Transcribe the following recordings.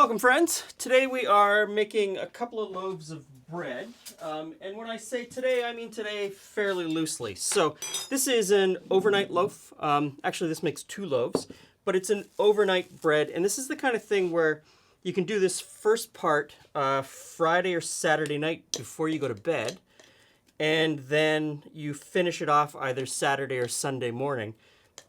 Welcome, friends. Today we are making a couple of loaves of bread. And when I say today, I mean today fairly loosely. So this is an overnight loaf. Actually, this makes two loaves, but it's an overnight bread. And this is the kind of thing where you can do this first part Friday or Saturday night before you go to bed. And then you finish it off either Saturday or Sunday morning.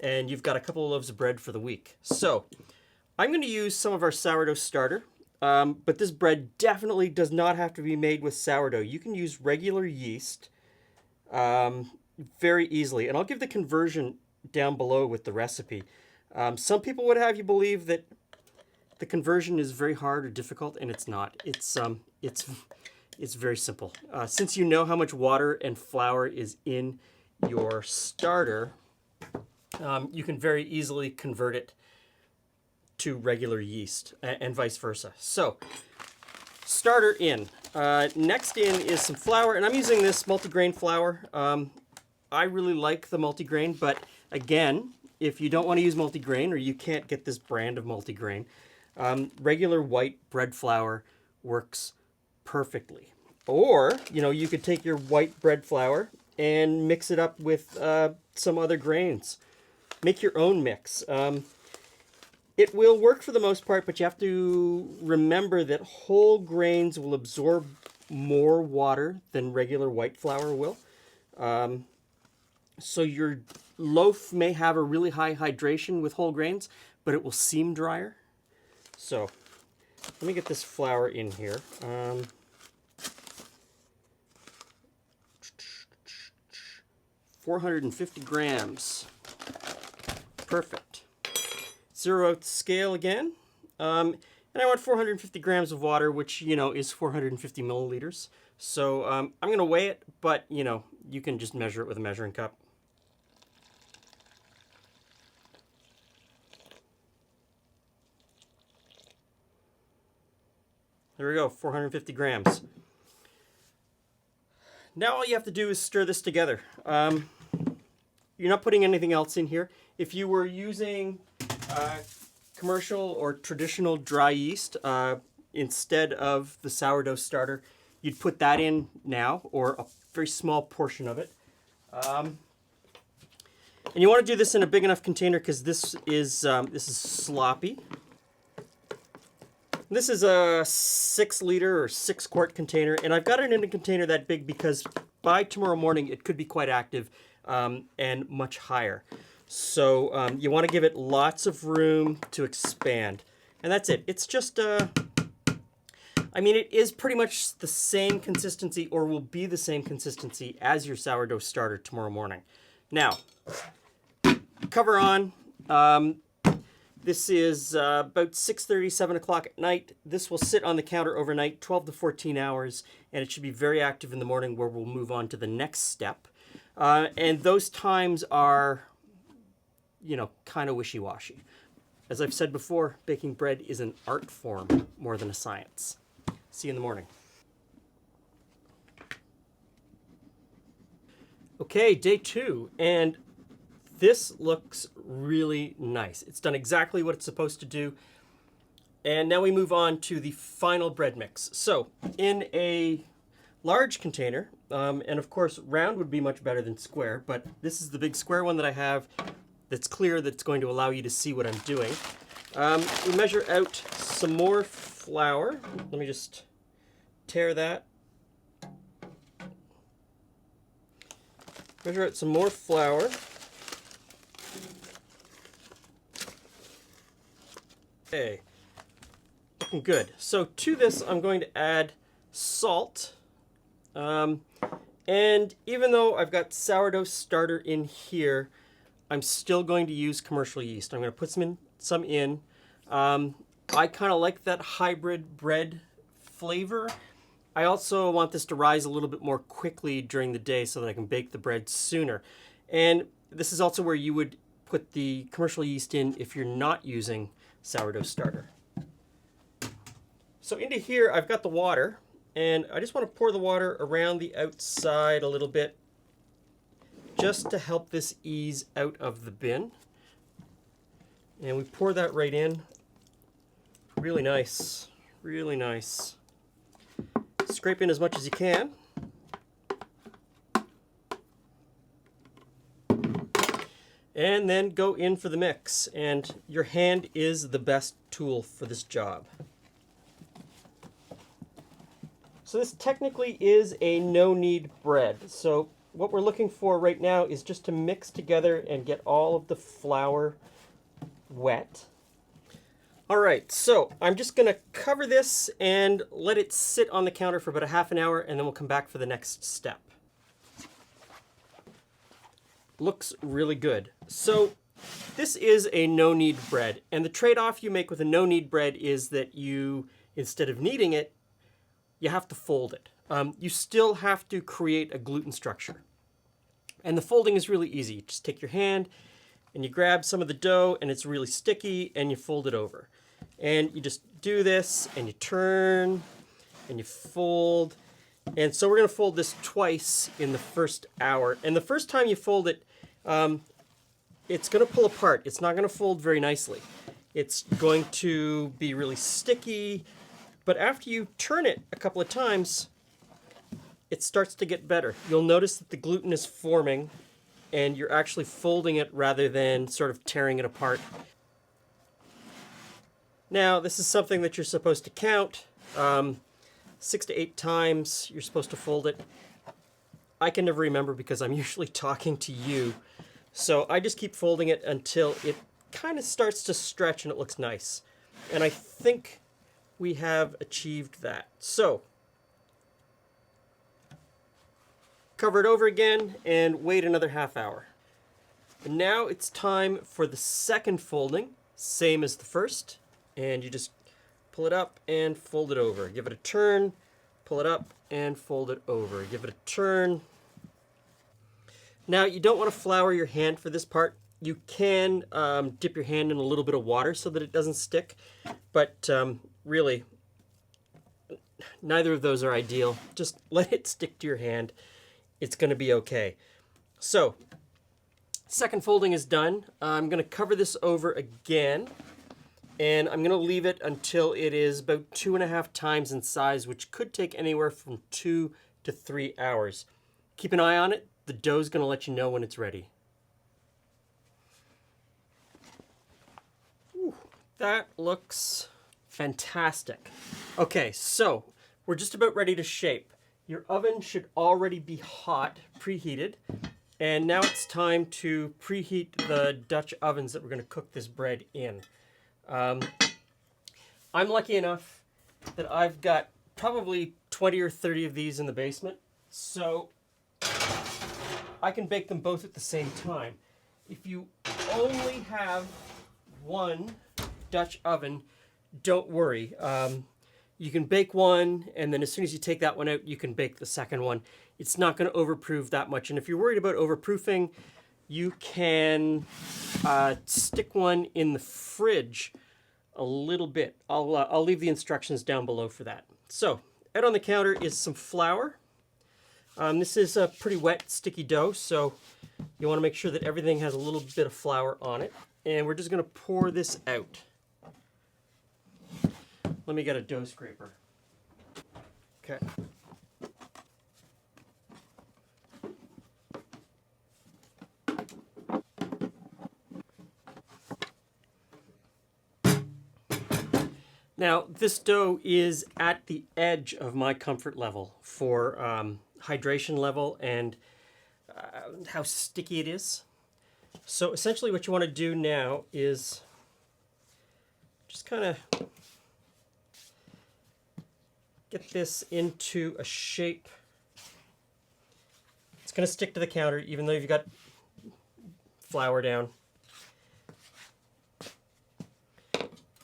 And you've got a couple of loaves of bread for the week. So I'm going to use some of our sourdough starter, but this bread definitely does not have to be made with sourdough. You can use regular yeast very easily, and I'll give the conversion down below with the recipe. Some people would have you believe that the conversion is very hard or difficult, and it's not. It's very simple. Since you know how much water and flour is in your starter, you can very easily convert it to regular yeast and vice versa. So, starter in. Next in is some flour, and I'm using this multigrain flour. I really like the multigrain, but again, if you don't want to use multigrain or you can't get this brand of multigrain, regular white bread flour works perfectly. Or, you could take your white bread flour and mix it up with some other grains. Make your own mix. It will work for the most part, but you have to remember that whole grains will absorb more water than regular white flour will. So your loaf may have a really high hydration with whole grains, but it will seem drier. So let me get this flour in here. 450 grams. Perfect. Zero out the scale again. And I want 450 grams of water, which, is 450 milliliters. So I'm going to weigh it, but, you can just measure it with a measuring cup. There we go, 450 grams. Now all you have to do is stir this together. You're not putting anything else in here. If you were using commercial or traditional dry yeast instead of the sourdough starter, you'd put that in now, or a very small portion of it. And you want to do this in a big enough container because this is sloppy. This is a 6-liter or 6-quart container, and I've got it in a container that big because by tomorrow morning it could be quite active and much higher. So you want to give it lots of room to expand. And that's it. It's just, it is pretty much the same consistency, or will be the same consistency as your sourdough starter tomorrow morning. Now, cover on. This is about 6:30, 7 o'clock at night. This will sit on the counter overnight, 12 to 14 hours, and it should be very active in the morning, where we'll move on to the next step. And those times are, kind of wishy-washy. As I've said before, baking bread is an art form more than a science. See you in the morning. Okay, day 2, and this looks really nice. It's done exactly what it's supposed to do. And now we move on to the final bread mix. So in a large container, and of course round would be much better than square, but this is the big square one that I have that's clear, that's going to allow you to see what I'm doing. We measure out some more flour. Let me just tear that. Measure out some more flour. Okay, looking good. So to this, I'm going to add salt. And even though I've got sourdough starter in here, I'm still going to use commercial yeast. I'm going to put some in. I kind of like that hybrid bread flavor. I also want this to rise a little bit more quickly during the day so that I can bake the bread sooner. And this is also where you would put the commercial yeast in if you're not using sourdough starter. So into here, I've got the water, and I just want to pour the water around the outside a little bit just to help this ease out of the bin. And we pour that right in. Really nice, really nice. Scrape in as much as you can. And then go in for the mix. And your hand is the best tool for this job. So this technically is a no-knead bread. So what we're looking for right now is just to mix together and get all of the flour wet. All right, so I'm just gonna cover this and let it sit on the counter for about a half an hour, and then we'll come back for the next step. Looks really good. So this is a no-knead bread, and the trade-off you make with a no-knead bread is that you, instead of kneading it, you have to fold it. You still have to create a gluten structure. And the folding is really easy. You just take your hand and you grab some of the dough, and it's really sticky, and you fold it over. And you just do this, and you turn, and you fold. And so we're gonna fold this twice in the first hour. And the first time you fold it, it's gonna pull apart. It's not gonna fold very nicely. It's going to be really sticky, but after you turn it a couple of times, it starts to get better. You'll notice that the gluten is forming, and you're actually folding it rather than sort of tearing it apart. Now, this is something that you're supposed to count. 6 to 8 times you're supposed to fold it. I can never remember because I'm usually talking to you. So I just keep folding it until it kind of starts to stretch and it looks nice. And I think we have achieved that. So cover it over again and wait another half hour. And now it's time for the second folding, same as the first. And you just pull it up and fold it over. Give it a turn, pull it up and fold it over. Give it a turn. Now you don't want to flour your hand for this part. You can dip your hand in a little bit of water so that it doesn't stick, but really, neither of those are ideal. Just let it stick to your hand. It's going to be okay. So, second folding is done. I'm going to cover this over again, and I'm going to leave it until it is about 2.5 times in size, which could take anywhere from 2 to 3 hours. Keep an eye on it. The dough's going to let you know when it's ready. Ooh, that looks fantastic. Okay, so we're just about ready to shape. Your oven should already be hot, preheated, and now it's time to preheat the Dutch ovens that we're going to cook this bread in. I'm lucky enough that I've got probably 20 or 30 of these in the basement, so I can bake them both at the same time. If you only have one Dutch oven, don't worry. You can bake one, and then as soon as you take that one out, you can bake the second one. It's not going to overproof that much. And if you're worried about overproofing, you can stick one in the fridge a little bit. I'll leave the instructions down below for that. So, out on the counter is some flour. This is a pretty wet, sticky dough, so you want to make sure that everything has a little bit of flour on it. And we're just going to pour this out. Let me get a dough scraper. Okay. Now, this dough is at the edge of my comfort level for hydration level and how sticky it is. So essentially what you want to do now is just kind of get this into a shape. It's going to stick to the counter even though you've got flour down.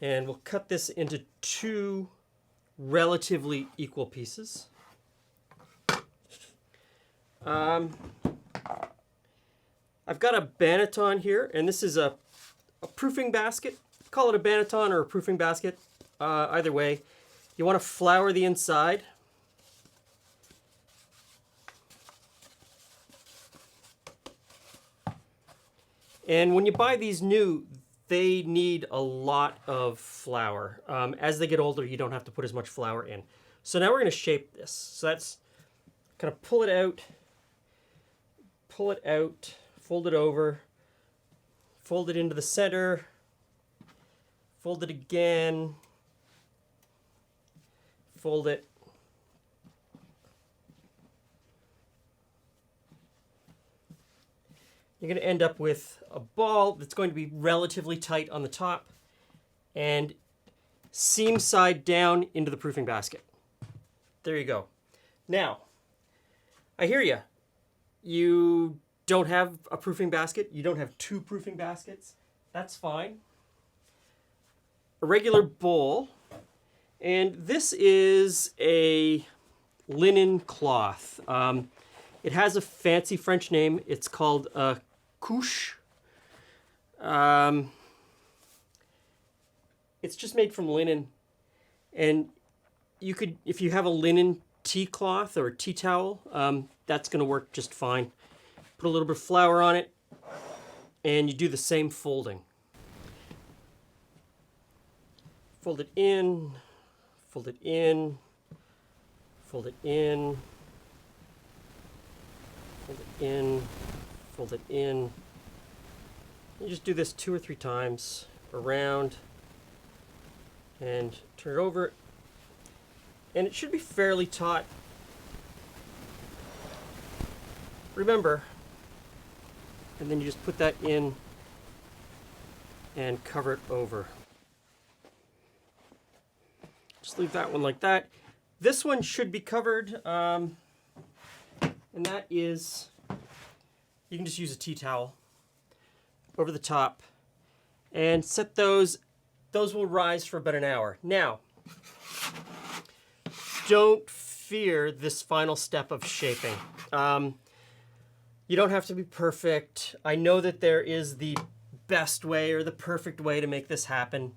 And we'll cut this into 2 relatively equal pieces. I've got a Banneton here, and this is a proofing basket. Call it a Banneton or a proofing basket. Either way, you want to flour the inside. And when you buy these new, they need a lot of flour. As they get older, you don't have to put as much flour in. So now we're going to shape this. So that's kind of pull it out, fold it over, fold it into the center, fold it again, fold it. You're going to end up with a ball that's going to be relatively tight on the top and seam side down into the proofing basket. There you go. Now, I hear you. You don't have a proofing basket. You don't have two proofing baskets. That's fine. A regular bowl. And this is a linen cloth. It has a fancy French name. It's called a couche. It's just made from linen. And you could, if you have a linen tea cloth or a tea towel, that's going to work just fine. Put a little bit of flour on it, and you do the same folding. Fold it in, fold it in, fold it in, fold it in, fold it in. You just do this 2 or 3 times around and turn it over. And it should be fairly taut. Remember, and then you just put that in and cover it over. Just leave that one like that. This one should be covered, and that is, you can just use a tea towel over the top and set those. Those will rise for about an hour. Now, don't fear this final step of shaping. You don't have to be perfect. I know that there is the best way or the perfect way to make this happen.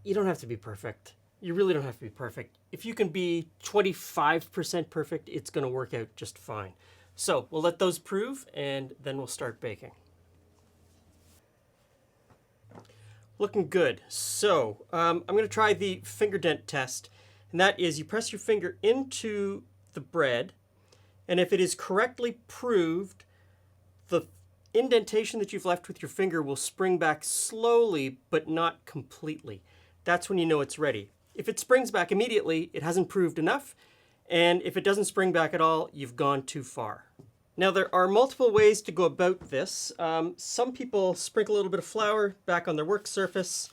You don't have to be perfect. You really don't have to be perfect. If you can be 25% perfect, it's going to work out just fine. So we'll let those prove, and then we'll start baking. Looking good. So I'm going to try the finger dent test, and that is you press your finger into the bread, and if it is correctly proved, the indentation that you've left with your finger will spring back slowly but not completely. That's when you know it's ready. If it springs back immediately, it hasn't proved enough, and if it doesn't spring back at all, you've gone too far. Now, there are multiple ways to go about this. Some people sprinkle a little bit of flour back on their work surface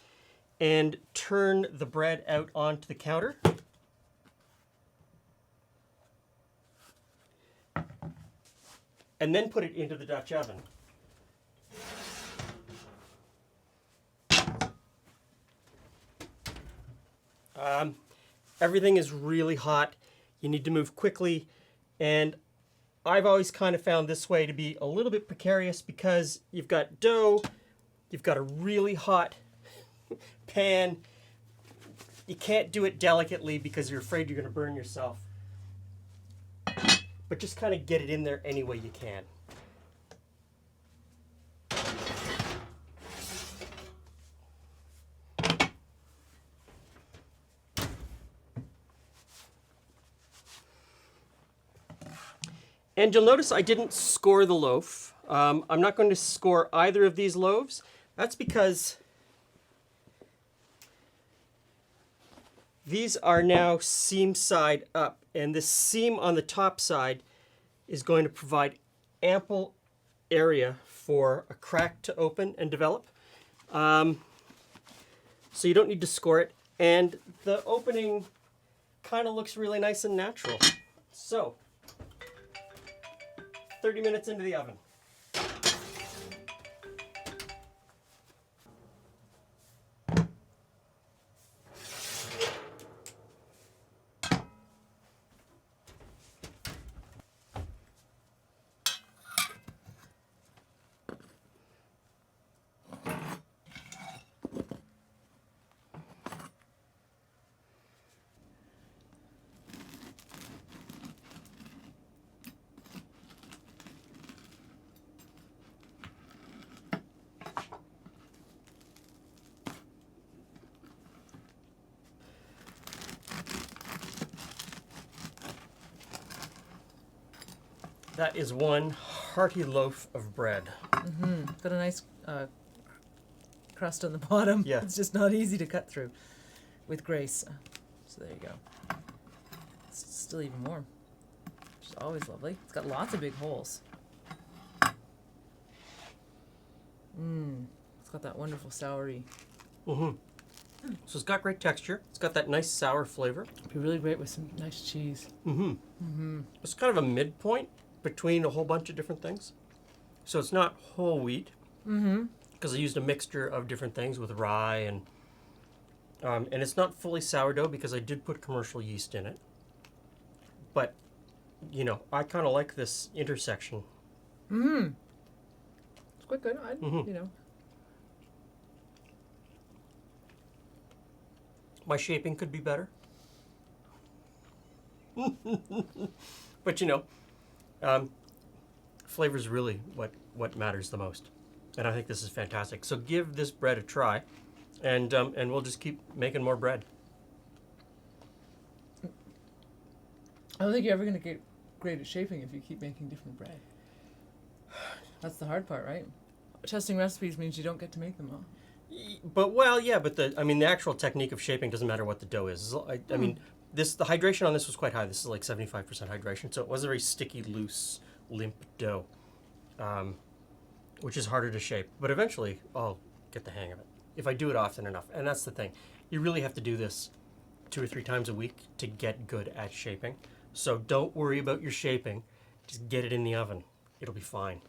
and turn the bread out onto the counter. And then put it into the Dutch oven. Everything is really hot. You need to move quickly, and I've always kind of found this way to be a little bit precarious because you've got dough, you've got a really hot pan. You can't do it delicately because you're afraid you're going to burn yourself. But just kind of get it in there any way you can. And you'll notice I didn't score the loaf. I'm not going to score either of these loaves. That's because these are now seam side up, and this seam on the top side is going to provide ample area for a crack to open and develop. So you don't need to score it, and the opening kind of looks really nice and natural. So 30 minutes into the oven. That is one hearty loaf of bread. Got a nice crust on the bottom. Yeah. It's just not easy to cut through with grace. So there you go. It's still even warm, which is always lovely. It's got lots of big holes. It's got that wonderful soury. So it's got great texture. It's got that nice sour flavor. It'd be really great with some nice cheese. It's kind of a midpoint between a whole bunch of different things. So it's not whole wheat. Because I used a mixture of different things with rye and it's not fully sourdough because I did put commercial yeast in it. But, you know, I kind of like this intersection. It's quite good. You know. My shaping could be better. But, you know, flavor's really what matters the most. And I think this is fantastic. So give this bread a try, and we'll just keep making more bread. I don't think you're ever going to get great at shaping if you keep making different bread. That's the hard part, right? Testing recipes means you don't get to make them all. But the actual technique of shaping doesn't matter what the dough is. I mean, the hydration on this was quite high. This is like 75% hydration, so it was a very sticky, loose, limp dough, which is harder to shape. But eventually, I'll get the hang of it if I do it often enough. And that's the thing. You really have to do this 2 or 3 times a week to get good at shaping. So don't worry about your shaping. Just get it in the oven. It'll be fine.